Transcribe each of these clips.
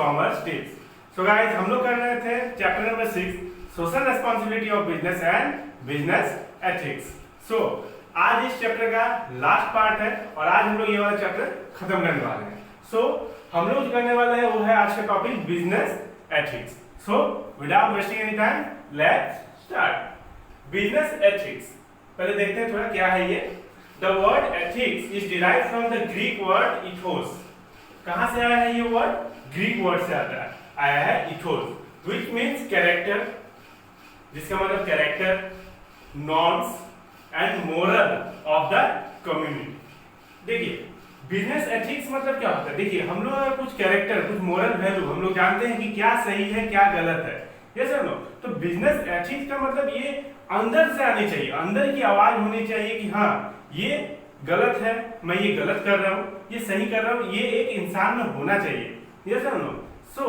Commerce tips. So guys, हम लोग कर रहे थे chapter number 6 social responsibility of business and business ethics. So आज इस चैप्टर का लास्ट पार्ट है और आज हम लोग ये वाला चैप्टर खत्म करने वाले हैं। सो हम लोग जो करने वाले हैं वो है आज का topic business ethics. So without wasting any time let's start. Business ethics पहले देखते हैं थोड़ा क्या है ये। The word ethics is derived from the Greek word ethos. कहां से आया है ये वर्ड? ग्रीक वर्ड से आया है इथोस, व्हिच मींस कैरेक्टर, जिसका मतलब character, norms and moral of the community. देखिए बिजनेस एथिक्स मतलब क्या होता है। देखिए हम लोग अगर कुछ कैरेक्टर, कुछ मोरल वैल्यू हम लोग जानते हैं कि क्या सही है क्या गलत है, ये सब लोग, तो बिजनेस एथिक्स का मतलब ये अंदर से आनी चाहिए, अंदर की आवाज होनी चाहिए कि हाँ ये गलत है, मैं ये गलत कर रहा हूँ, ये सही कर रहा हूँ, ये एक इंसान में होना चाहिए, ये सब लोग। सो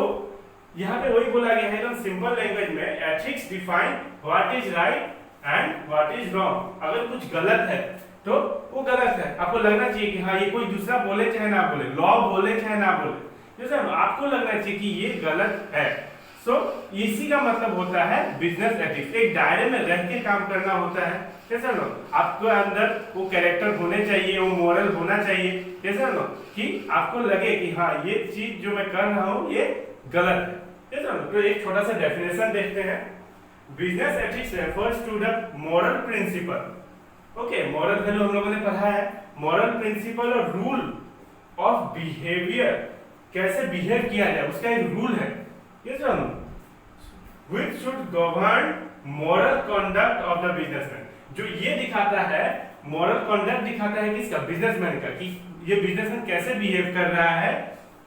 यहाँ पे वही बोला गया है एकदम सिंपल लैंग्वेज में, ethics define what is right and what is wrong. अगर कुछ गलत है तो वो गलत है, आपको लगना चाहिए कि हाँ ये कोई दूसरा बोले चाहे ना बोले, लॉ बोले चाहे ना बोले, जैसे आपको लगना चाहिए कि ये गलत है। सो इसी का मतलब होता है बिजनेस एथिक्स। एक दायरे में रह के काम करना होता है, जैसे लो आपको अंदर वो कैरेक्टर होने चाहिए, वो मोरल होना चाहिए, जैसे लो कि आपको लगे कि हाँ ये चीज जो मैं कर रहा हूँ ये गलत है, जैसे लो। तो एक छोटा सा डेफिनेशन देखते हैं। Business ethics refers to the moral principle. Okay, moral value हम लोगों ने पढ़ा है। मोरल प्रिंसिपल और रूल ऑफ बिहेवियर, कैसे बिहेव किया जाए उसका एक रूल है, ये सुनो, which should govern moral conduct of the businessman. जो ये दिखाता है, मोरल कंडक्ट दिखाता है किसका? बिजनेसमैन का, कि ये बिजनेसमैन कैसे बिहेव कर रहा है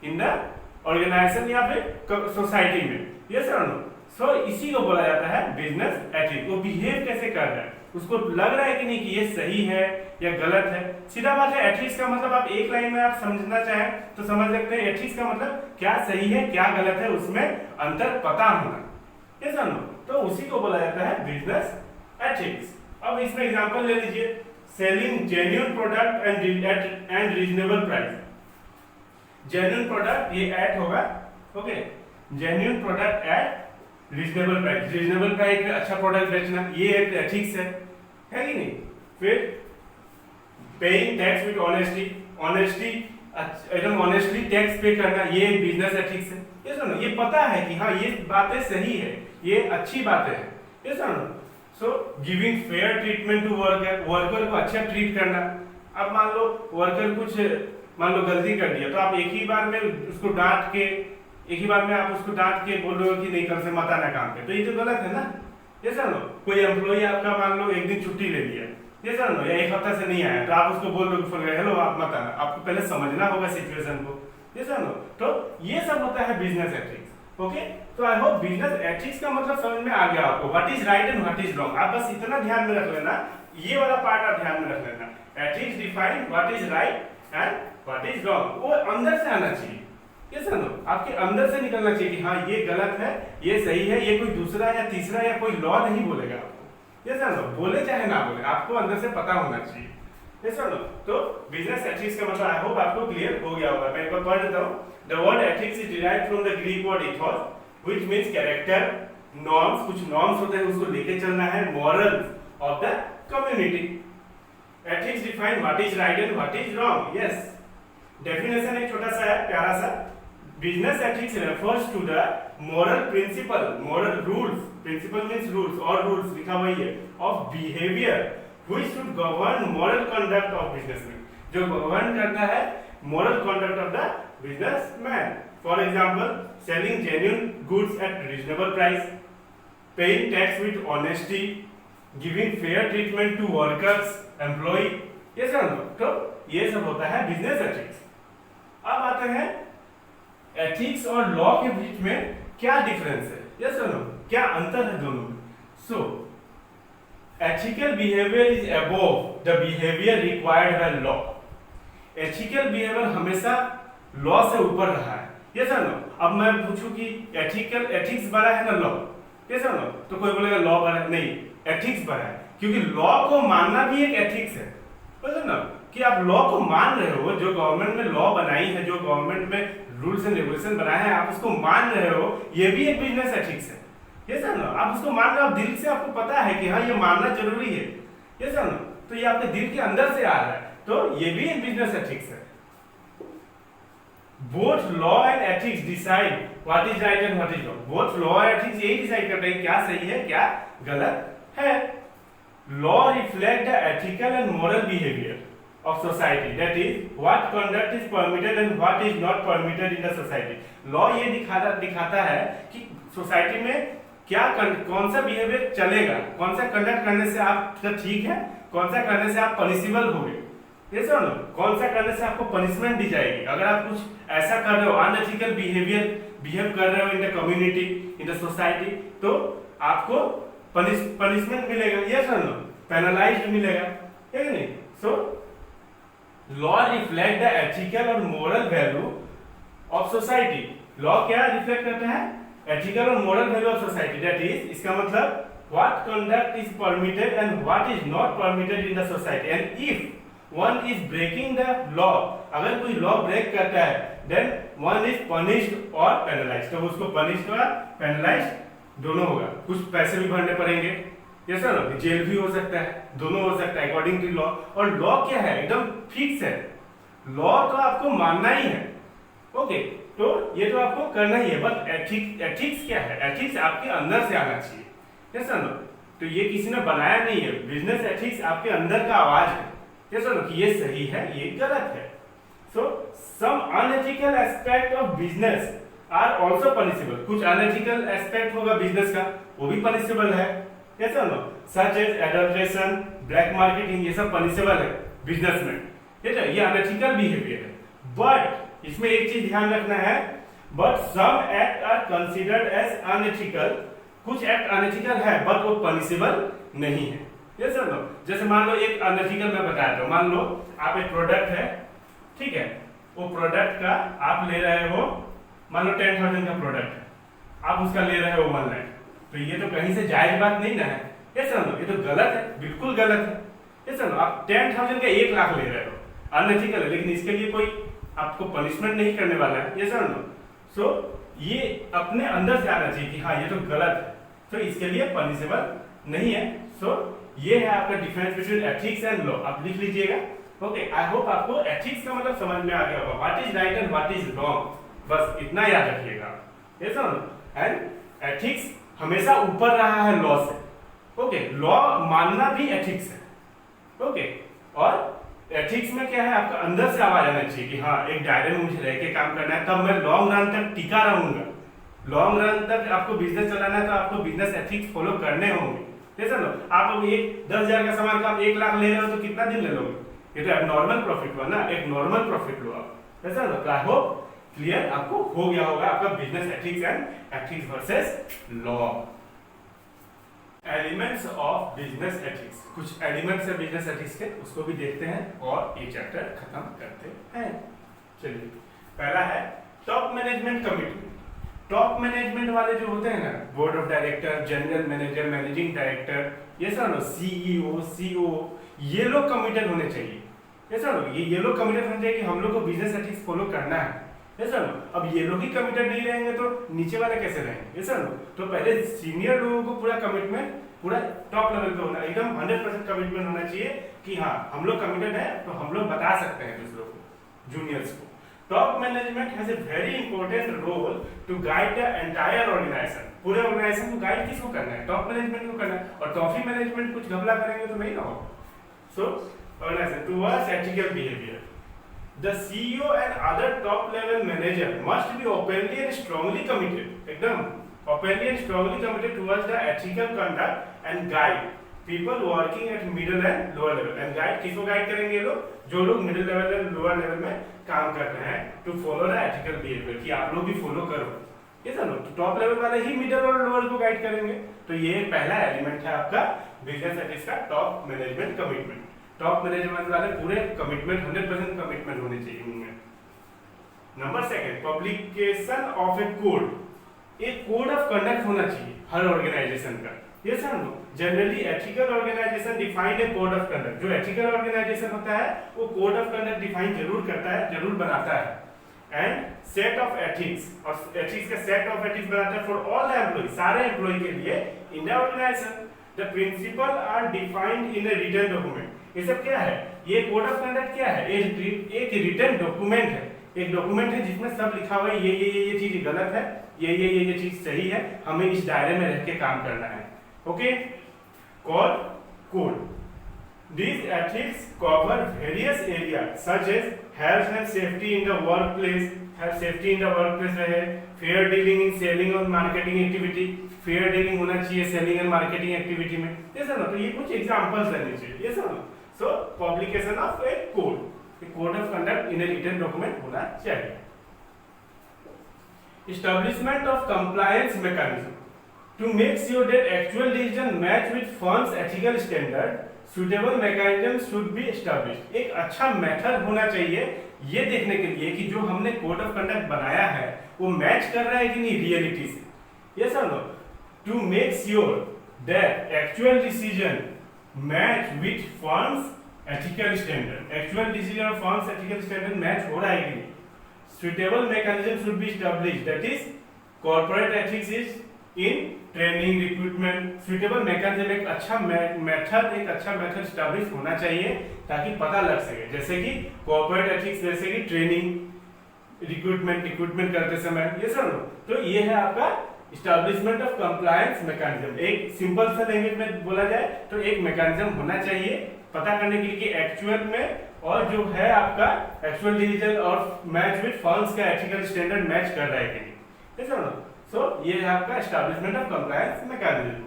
इन द ऑर्गेनाइजेशन या फिर सोसाइटी में, ये सुनो। सो इसी को बोला जाता है बिजनेस एथिक्स। वो बिहेव कैसे कर रहा है, उसको लग रहा है कि नहीं कि ये सही है या गलत है। सीधा बात है, एथिक्स का मतलब आप एक लाइन में आप समझना चाहें तो समझ सकते हैं। एथिक्स का मतलब क्या सही है क्या गलत है, उसमें अंतर पता होना, ये समझो। तो उसी को बोला जाता है बिजनेस एथिक्स। अब इसमें एग्जांपल ले लीजिए, selling genuine product and reasonable price. Genuine product ये एट होगा, okay, genuine product at reasonable price. Reasonable price में अच्छा प्रोडक्ट बेचना, ये एक एथिक्स है कि नहीं। फिर paying tax with honesty, honesty एकदम ऑनेस्टली टैक्स पे करना, ये एक बिजनेस एथिक्स है, ये सुनो। ये पता है कि हाँ ये बातें सही है, ये अच्छी बातें हैं, ये सुनो। So giving fair treatment to worker, worker को अच्छा ट्रीट करना। अब मान लो वर्कर कुछ मान लो गलती कर दिया, तो आप एक ही बार में उसको डांट के, एक ही बार में आप उसको डांट के बोल रहे हो कि नहीं कल से मत आना काम पे, तो ये तो गलत है ना, ये समझ लो। कोई एम्प्लॉय आपका मान लो एक दिन छुट्टी ले लिया, ये समझ लो, या एक हफ्ता से नहीं आया, तो आप उसको बोल रहे हो हेलो आप मत आना। आपको पहले समझना होगा सिचुएशन को, ये समझ लो। तो ये सब होता है बिजनेस एथिक्स। ओके, तो आई होप बिजनेस एथिक्स का मतलब समझ में आ गया आपको, what is right and what is wrong. आप बस इतना ध्यान में रख लेना, ये वाला पार्ट आप ध्यान में रख लेना। Ethics define what is right and what is wrong, वो अंदर से आना चाहिए, ये समझो, आपके अंदर से निकलना चाहिए कि हाँ ये गलत है ये सही है। ये कोई दूसरा या तीसरा या कोई लॉ नहीं बोलेगा आपको, ये समझो, बोले चाहे ना बोले, आपको अंदर से पता होना चाहिए, ये समझो। तो बिजनेस एथिक्स का मतलब आई होप आपको क्लियर हो गया होगा। मैं एक बार पढ़ देता हूँ। The word ethics is derived from the Greek word ethos, which means character, norms, कुछ नॉर्म्स होते हैं उसको लेके चलना है, morals of the community. Ethics define what is right and what is wrong. Yes, definition एक छोटा सा है, प्यारा सा। Business ethics refers to the moral principle, moral rules, principle means rules or rules लिखा हुआ है, of behavior which should govern moral conduct of businessman, जो govern करता है moral conduct of the businessman. For example, selling genuine goods at reasonable price, paying tax with honesty, giving fair treatment to workers, employee, ये सब। तो ये सब होता है business ethics। अब आते हैं एथिक्स और लॉ के बीच में क्या डिफरेंस है, ये सुनो, क्या अंतर है दोनों में। So ethical behaviour is above the behaviour required by law. Ethical behaviour हमेशा लॉ से ऊपर रहा है, ये सुनो। अब मैं पूछूं कि एथिक्स बड़ा है ना लॉ, ये सुनो, तो कोई बोलेगा लॉ बड़ा नहीं, एथिक्स बड़ा है, क्योंकि लॉ को मानना भी एक एथिक्स है, समझो ना, कि आप लॉ को मान रहे हो। जो गवर्नमेंट ने लॉ बनाई है, जो गवर्नमेंट में रूल्स एंड रेगुलेशन बनाए हैं, आप उसको मान रहे हो, ये भी एक बिजनेस एथिक्स है। ये सर ना, आप उसको मान रहे हो, दिल से आपको पता है कि हाँ ये मानना जरूरी है, ये सर ना, तो ये आपके दिल के अंदर से आ रहा है, तो ये भी एक बिजनेस एथिक्स है। Both law and ethics decide what is right and what is wrong. Both law और एथिक्स यही डिसाइड करते हैं क्या सही है क्या गलत है। Law reflect the ethical and moral behaviour of society, that is what conduct is permitted and what is not permitted in the society. Law ये दिखाता है कि सोसाइटी में क्या कौन सा बिहेवियर चलेगा, कौन सा कंडक्ट करने से आप ठीक है, कौन सा करने से आप पनिशेबल होगे, ये सब ना, कौन सा करने से आपको पनिशमेंट दी जाएगी। अगर आप कुछ ऐसा कर रहे हो, अनएथिकल बिहेव कर रहे हो in the community, in the society, तो आपको पनिशमेंट मिलेगा, ये सब ना, पेनलाइज्ड मिलेगा, है कि नहीं। So law reflect the ethical और moral value of society. Law क्या रिफ्लेक्ट करता है, एथिकल और moral value of society, that is, इसका मतलब what conduct is permitted and what is not permitted in the society, and if one is breaking the law, अगर कोई law break करता है, देन वन इज पनिश्ड और penalised, तो उसको punished और पेनलाइज्ड दोनों होगा। कुछ पैसे भी भरने पड़ेंगे, ये सर, जेल भी हो सकता है, दोनों हो सकता है अकॉर्डिंग टू लॉ। और लॉ क्या है, एकदम फिक्स है, लॉ तो आपको मानना ही है, ओके, तो ये तो आपको करना ही है। बट एथिक्स क्या है, एथिक्स आपके अंदर से आना चाहिए, ये सर, तो ये किसी ने बनाया नहीं है, बिजनेस एथिक्स आपके अंदर का आवाज है, ये सर, कि ये सही है ये गलत है। So some unethical aspect of business are also punishable, कुछ अनएथिकल एस्पेक्ट होगा बिजनेस का, वो भी पनिशेबल है, कैसा no, such as adulteration, black marketing, ये सब पनिशेबल है बिजनेस में, ठीक है, ये अनएथिकल बिहेवियर है। बट इसमें एक चीज ध्यान रखना है, but some act are considered as unethical, कुछ एक्ट अनएथिकल है बट वो पनिशेबल नहीं है, ये सब नो। जैसे मान लो एक अनएथिकल मैं बताता हूँ, मान लो आप एक प्रोडक्ट है, ठीक है, वो प्रोडक्ट का आप ले रहे हो, मान लो 10,000 का प्रोडक्ट है, आप उसका ले रहे हो 1 लाख, तो ये तो कहीं से जायज बात नहीं ना है, ये समझो, ये तो गलत है, बिल्कुल गलत है, ये समझो, आप 10,000 का 1 लाख ले रहे हो, अनएथिकल है, लेकिन इसके लिए कोई आपको पनिशमेंट नहीं करने वाला है, ये समझो। सो ये अपने अंदर से आना चाहिए कि हाँ ये तो गलत है, तो इसके लिए पनिशेबल नहीं है। सो ये है आपका difference between ethics and law, आप लिख लीजिएगा, ओके। आई होप आपको एथिक्स का मतलब समझ में आ गया होगा, what is right and what is wrong, बस इतना याद रखिएगा, ये समझो। एंड एथिक्स हमेशा ऊपर रहा है लॉ से, ओके, लॉ मानना भी एथिक्स है, ओके। और एथिक्स में क्या है, आपका अंदर से आवाज आना चाहिए कि हाँ एक दायरे में मुझे रह के काम करना है, तब मैं लॉन्ग रन तक टिका रहूंगा, लॉन्ग रन तक आपको बिजनेस चलाना है, तो आपको बिजनेस एथिक्स फॉलो करने होंगे, जैसा लो आप अब एक 10,000 का सामान का आप 1 लाख ले रहे हो, तो कितना दिन ले लोगे, ये तो एबनॉर्मल प्रॉफिट हुआ ना, एक नॉर्मल प्रॉफिट लो आप, जैसा लो। आई होप क्लियर आपको हो गया होगा आपका business ethics and ethics versus law. Elements of business ethics, कुछ एलिमेंट्स है बिजनेस एथिक्स के, उसको भी देखते हैं और ये चैप्टर खत्म करते हैं। चलिए, पहला है top management commitment. Top management वाले जो होते हैं ना, board of director, general manager, managing director, ये सब सीईओ, सीओ, ये लोग कमिटेड होने चाहिए, ये सब ये लोग कमिटेड होने चाहिए कि हम लोग को बिजनेस एथिक्स फॉलो करना है, ये सब। अब ये लोग ही कमिटेड नहीं रहेंगे तो नीचे वाले कैसे रहेंगे, ये सब। तो पहले सीनियर लोगों को पूरा कमिटमेंट, पूरा टॉप लेवल पे होना, एकदम 100% कमिटमेंट होना चाहिए कि हाँ हम लोग कमिटेड है, तो हम लोग बता सकते हैं दूसरों को, जूनियर्स को। Top management has a very important role to guide the entire organisation. पूरे ऑर्गेनाइजेशन को गाइड किसको करना है, टॉप मैनेजमेंट को करना है, और टॉफी मैनेजमेंट कुछ घबला करेंगे तो नहीं ना होगा। So organisation towards ethical behaviour, the CEO and other top level manager must be openly and strongly committed, एकदम openly and strongly committed towards the ethical conduct and guide people working at middle and lower level। and guide किसको guide करेंगे ये लोग, जो लोग middle level और lower level में काम कर रहे हैं, to follow the ethical behaviour, कि आप लोग भी फॉलो करो, ये समझो। तो टॉप लेवल वाले ही मिडिल और लोअर को गाइड करेंगे, तो ये पहला एलिमेंट है आपका बिजनेस एथिक्स का, top management commitment. Top management वाले पूरे कमिटमेंट 100% कमिटमेंट होने चाहिए उनमें। Number second, publication of a code. एक कोड ऑफ कंडक्ट होना चाहिए हर ऑर्गेनाइजेशन का, ये समझो। Generally ethical organisation define a code of conduct, जो एथिकल ऑर्गेनाइजेशन होता है वो कोड ऑफ कंडक्ट डिफाइन जरूर करता है, जरूर बनाता है। एंड सेट ऑफ एथिक्स, और एथिक्स का सेट ऑफ एथिक्स बनाता है फॉर ऑल द एम्प्लॉय, सारे एम्प्लॉय के लिए in the organisation. The principle are defined in a written document. ये सब क्या है, ये कोड ऑफ कंडक्ट क्या है, एक रिटन डॉक्यूमेंट है, एक डॉक्यूमेंट है जिसमें सब लिखा हुआ है, ये चीज गलत है, ये चीज सही है, हमें इस दायरे में रह के काम करना है। Okay, called code. These ethics cover various areas such as health and safety in the workplace, safety in the workplace रहे, fair dealing in selling और marketing activity, fair dealing होना चाहिए selling and marketing activity में, ये सब ना, तो ये कुछ examples रहने चाहिए, ये सब ना। So publication of a code of conduct in a written document होना चाहिए। Establishment of compliance mechanism to make sure that actual decision match with firm's ethical standard, suitable mechanism should be established। एक अच्छा method होना चाहिए ये देखने के लिए कि जो हमने कोड ऑफ कंडक्ट बनाया है वो मैच कर रहा है कि नहीं रियलिटी से। Yes or no, to make sure that actual decision match with firms ethical standard, actual decision of firms ethical standard match हो रहा है कि नहीं। Suitable mechanism should be established, that is corporate ethics is in training recruitment. Suitable mechanism, एक अच्छा method establish होना चाहिए ताकि पता लग सके, जैसे कि कॉर्पोरेट एथिक्स, जैसे कि ट्रेनिंग रिक्रूटमेंट करते समय, ये सब। तो ये है आपका एस्टैब्लिशमेंट ऑफ कंप्लायंस मैकेनिज्म। एक सिंपल सा लैंग्वेज में बोला जाए तो एक मैकेनिज्म होना चाहिए पता करने के लिए कि एक्चुअल में और जो है आपका एक्चुअल डिसीजन और मैच विद फर्म्स का एथिकल स्टैंडर्ड मैच कर रहा है कि नहीं, ये सब। So, ये है आपका establishment of compliance mechanism।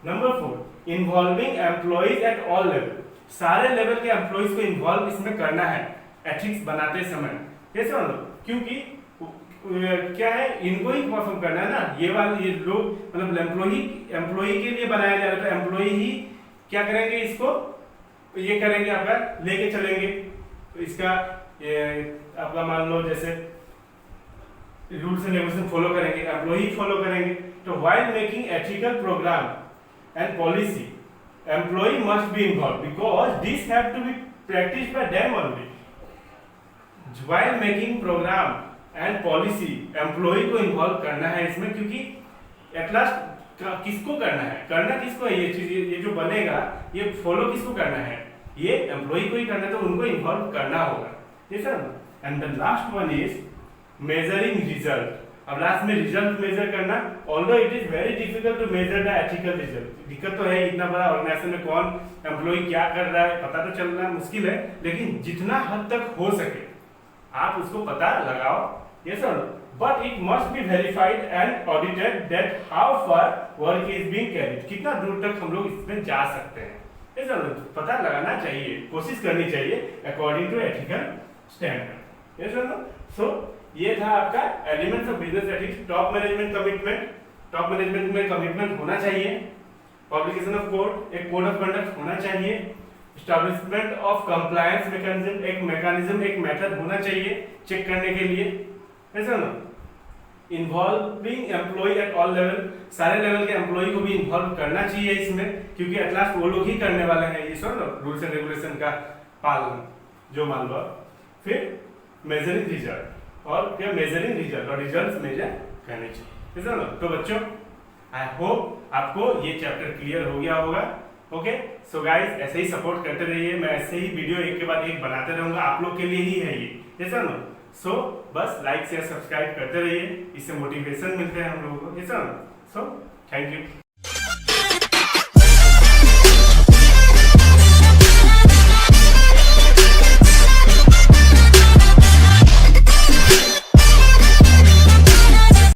Number 4, involving employees at all level। सारे लेवल के एम्प्लॉइज को इन्वॉल्व इसमें करना है एथिक्स बनाते समय, कैसे मानो, क्योंकि क्या है, इनको ही परफॉर्म करना है ना, ये लोग मतलब एम्प्लॉई के लिए बनाया जा रहा है, तो एम्प्लॉई ही क्या करेंगे, इसको ये करेंगे, आपका लेके चलेंगे, तो इसका आपका मान लो जैसे रूल्स एंड रेगुलेशन फॉलो करेंगे, एम्प्लॉई फॉलो करेंगे। तो while making ethical program and policy employee must be involve because this have to be practised by them only. While making program and policy employee को involve करना है इसमें, क्योंकि at last किसको करना किसको है, ये चीज ये जो बनेगा ये फॉलो किसको करना है, ये एम्प्लॉई को ही करना है, तो उनको इन्वॉल्व करना होगा, ये sir. And the last one is measuring result. अब लास्ट में रिजल्ट मेजर करना, although it is very difficult to measure the ethical result. दिक्कत तो है, इतना बड़ा ऑर्गेनाइजेशन में कौन एम्प्लॉय क्या कर रहा है पता तो चलना मुश्किल है, लेकिन जितना हद तक हो सके आप उसको पता लगाओ, ये sir. But it must be verified and audited that how far work is being carried, कितना दूर तक हम लोग इसमें जा सकते हैं, ये सर पता लगाना चाहिए, कोशिश करनी चाहिए अकॉर्डिंग टू एथिकल स्टैंडर्ड, ये सर। सो ये था आपका elements of business ethics. Top management में कमिटमेंट होना चाहिए, पब्लिकेशन ऑफ कोड, एक कोड ऑफ कंडक्ट होना चाहिए, एस्टैब्लिशमेंट ऑफ कंप्लायंस मैकेनिज्म, एक मैकेनिज्म एक मेथड होना चाहिए चेक करने के लिए, ऐसा ना। Involving employ at all level, सारे लेवल के एम्प्लॉय को भी इन्वॉल्व करना चाहिए इसमें, क्योंकि एट लास्ट वो लोग ही करने वाले हैं ये सब रूल्स एंड रेगुलेशन का पालन, जो मान लो। फिर मेजरिंग रिजल्ट, और क्या मेजरिंग रिजल्ट और रिजल्ट्स मेजर करने चाहिए, ऐसा ना। तो बच्चों आई होप आपको ये चैप्टर क्लियर हो गया होगा। ओके, सो गाइस ऐसे ही सपोर्ट करते रहिए, मैं ऐसे ही वीडियो एक के बाद एक बनाते रहूंगा, आप लोग के लिए ही है ये, ऐसा ना। सो बस लाइक शेयर सब्सक्राइब करते रहिए, इससे मोटिवेशन मिलते हैं हम लोगों को, ऐसा ना। So thank you.